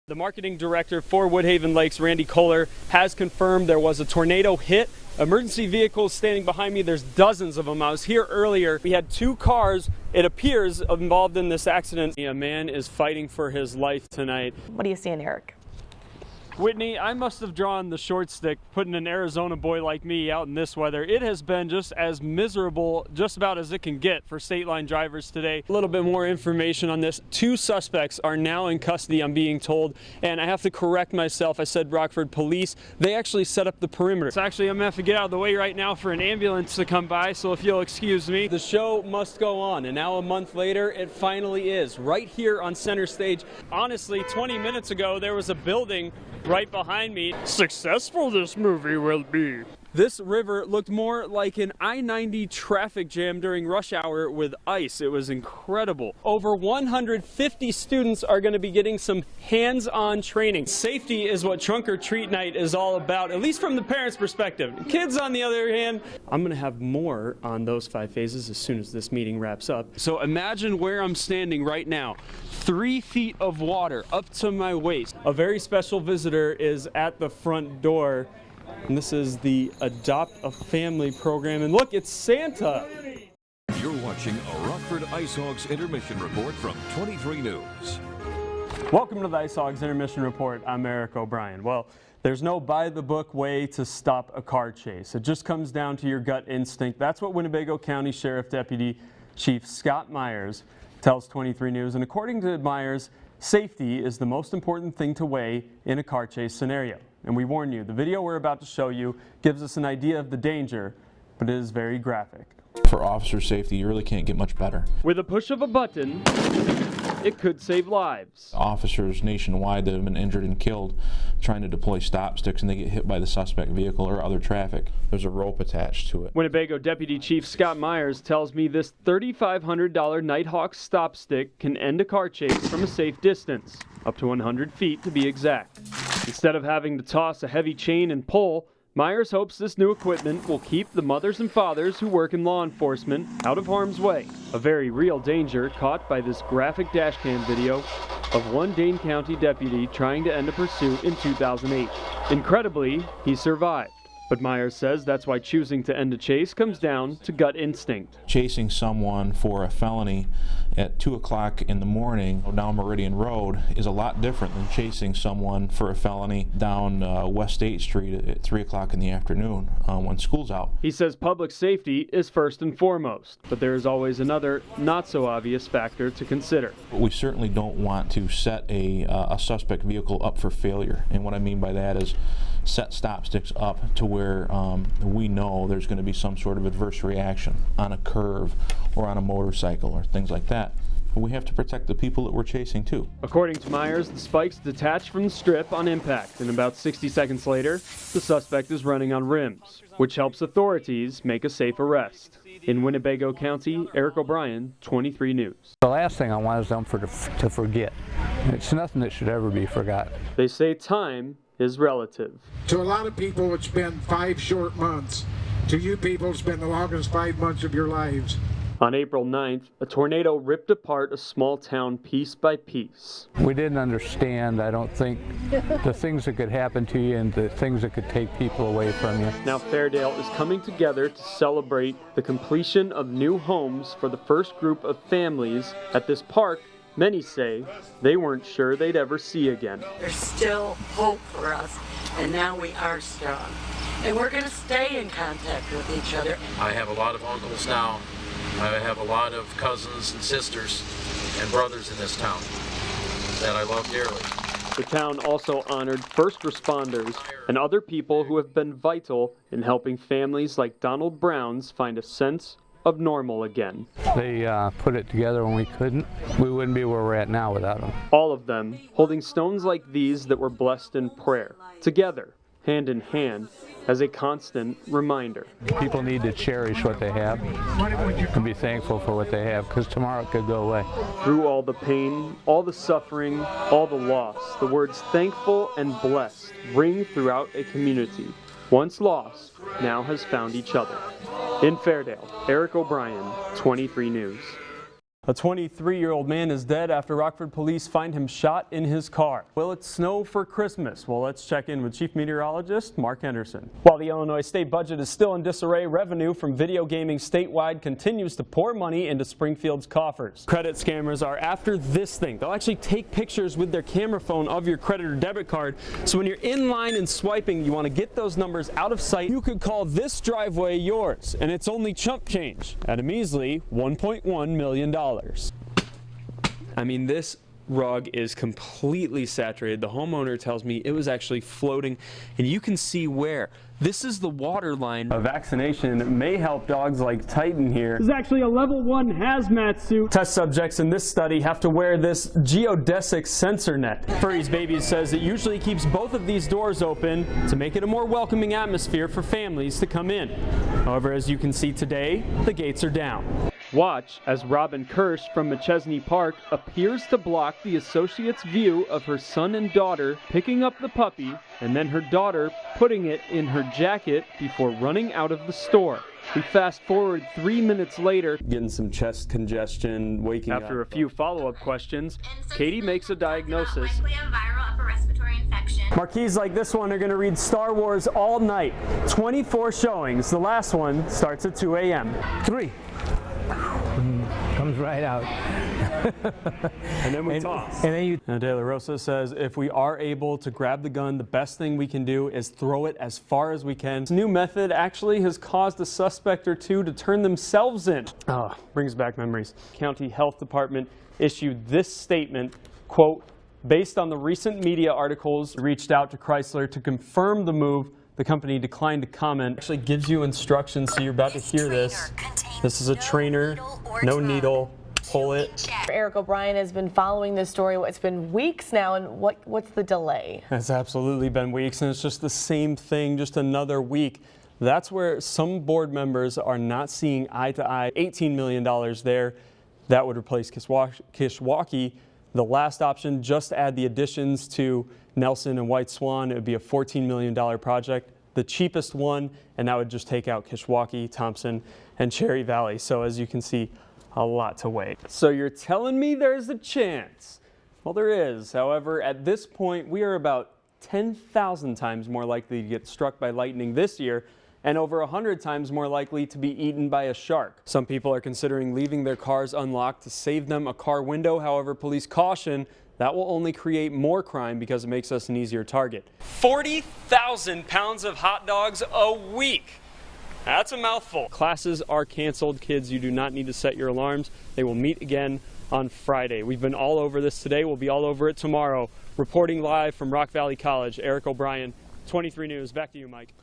The marketing director for Woodhaven Lakes, Randy Kohler, has confirmed there was a tornado hit. Emergency vehicles standing behind me, there's dozens of them. I was here earlier. We had 2 cars, it appears, involved in this accident. A man is fighting for his life tonight. What are you seeing, Eric? Whitney, I must have drawn the short stick putting an Arizona boy like me out in this weather. It has been just as miserable, just about as it can get for state line drivers today. A little bit more information on this. 2 suspects are now in custody, I'm being told, and I have to correct myself. I said Rockford police. They actually set up the perimeter. So actually, I'm gonna have to get out of the way right now for an ambulance to come by, so if you'll excuse me. The show must go on, and now a month later, it finally is, right here on center stage. Honestly, 20 minutes ago, there was a building right behind me. Successful this movie will be. This river looked more like an I-90 traffic jam during rush hour with ice. It was incredible. Over 150 students are going to be getting some hands-on training. Safety is what Trunk or Treat Night is all about, at least from the parents' perspective. Kids, on the other hand, I'm going to have more on those 5 phases as soon as this meeting wraps up. So imagine where I'm standing right now. 3 feet of water up to my waist. A very special visitor is at the front door. And this is the Adopt a Family program. And look, it's Santa. You're watching a Rockford Ice Hogs Intermission Report from 23 News. Welcome to the Ice Hogs Intermission Report. I'm Eric O'Brien. Well, there's no by-the-book way to stop a car chase. It just comes down to your gut instinct. That's what Winnebago County Sheriff Deputy Chief Scott Myers tells 23 News. And according to Myers, safety is the most important thing to weigh in a car chase scenario. And we warn you, the video we're about to show you gives us an idea of the danger, but it is very graphic. For officer safety, you really can't get much better. With a push of a button, it could save lives. Officers nationwide that have been injured and killed trying to deploy stop sticks and they get hit by the suspect vehicle or other traffic. There's a rope attached to it. Winnebago Deputy Chief Scott Myers tells me this $3,500 Nighthawk stop stick can end a car chase from a safe distance, up to 100 feet to be exact. Instead of having to toss a heavy chain and pull, Myers hopes this new equipment will keep the mothers and fathers who work in law enforcement out of harm's way. A very real danger caught by this graphic dashcam video of one Dane County deputy trying to end a pursuit in 2008. Incredibly, he survived. But Myers says that's why choosing to end a chase comes down to gut instinct. Chasing someone for a felony at 2 o'clock in the morning down Meridian Road is a lot different than chasing someone for a felony down West State Street at 3 o'clock in the afternoon when school's out. He says public safety is first and foremost, but there is always another not-so-obvious factor to consider. We certainly don't want to set a suspect vehicle up for failure, and what I mean by that is set stop sticks up to where we know there's going to be some sort of adverse reaction on a curve or on a motorcycle or things like that. But we have to protect the people that we're chasing too. According to Myers, the spikes detach from the strip on impact, and about 60 seconds later, the suspect is running on rims, which helps authorities make a safe arrest. In Winnebago County, Eric O'Brien, 23 News. The last thing I want is them to forget. It's nothing that should ever be forgotten. They say time is relative. To a lot of people, it's been 5 short months. To you people, it's been the longest 5 months of your lives. On April 9th, a tornado ripped apart a small town piece by piece. We didn't understand, I don't think, the things that could happen to you and the things that could take people away from you. Now Fairdale is coming together to celebrate the completion of new homes for the first group of families at this park many say they weren't sure they'd ever see again. There's still hope for us, and now we are strong. And we're going to stay in contact with each other. I have a lot of uncles now. I have a lot of cousins and sisters and brothers in this town that I love dearly. The town also honored first responders and other people who have been vital in helping families like Donald Brown's find a sense of normal again. They put it together when we couldn't. We wouldn't be where we're at now without them. All of them holding stones like these that were blessed in prayer, together, hand in hand, as a constant reminder. People need to cherish what they have and be thankful for what they have, because tomorrow it could go away. Through all the pain, all the suffering, all the loss, the words thankful and blessed ring throughout a community. Once lost, now has found each other. In Fairdale, Eric O'Brien, 23 News. A 23-year-old man is dead after Rockford police find him shot in his car. Will it snow for Christmas? Well, let's check in with Chief Meteorologist Mark Henderson. While the Illinois state budget is still in disarray, revenue from video gaming statewide continues to pour money into Springfield's coffers. Credit scammers are after this thing. They'll actually take pictures with their camera phone of your credit or debit card. So when you're in line and swiping, you want to get those numbers out of sight. You could call this driveway yours, and it's only chump change at a measly $1.1 million. I mean, this rug is completely saturated. The homeowner tells me it was actually floating, and you can see where. This is the water line. A vaccination may help dogs like Titan here. This is actually a level 1 hazmat suit. Test subjects in this study have to wear this geodesic sensor net. Furry's Babies says it usually keeps both of these doors open to make it a more welcoming atmosphere for families to come in. However, as you can see today, the gates are down. Watch as Robin Kirsch from McChesney Park appears to block the associate's view of her son and daughter picking up the puppy, and then her daughter putting it in her jacket before running out of the store. We fast forward 3 minutes later, getting some chest congestion, waking up. After a few follow-up questions, Katie makes a diagnosis. Marquees like this one are going to read Star Wars all night. 24 showings. The last one starts at 2 a.m. 3. Comes right out. And then we toss. And then you. Now, De La Rosa says if we are able to grab the gun, the best thing we can do is throw it as far as we can. This new method actually has caused a suspect or two to turn themselves in. Oh, brings back memories. County Health Department issued this statement, quote, based on the recent media articles, reached out to Chrysler to confirm the move. The company declined to comment. Actually gives you instructions, so you're about to hear this. This is a trainer, no needle, pull it. Eric O'Brien has been following this story. It's been weeks now, and what's the delay? It's absolutely been weeks, and it's just the same thing, just another week. That's where some board members are not seeing eye to eye. $18 million there. That would replace Kishwaukee. The last option, just add the additions to Nelson and White Swan. It would be a $14 million project. The cheapest one, and that would just take out Kishwaukee, Thompson, and Cherry Valley. So as you can see, a lot to weigh. So you're telling me there's a chance? Well, there is. However, at this point, we are about 10,000 times more likely to get struck by lightning this year, and over 100 times more likely to be eaten by a shark. Some people are considering leaving their cars unlocked to save them a car window. However, police caution that will only create more crime because it makes us an easier target. 40,000 pounds of hot dogs a week. That's a mouthful. Classes are canceled. Kids, you do not need to set your alarms. They will meet again on Friday. We've been all over this today. We'll be all over it tomorrow. Reporting live from Rock Valley College, Eric O'Brien, 23 News. Back to you, Mike.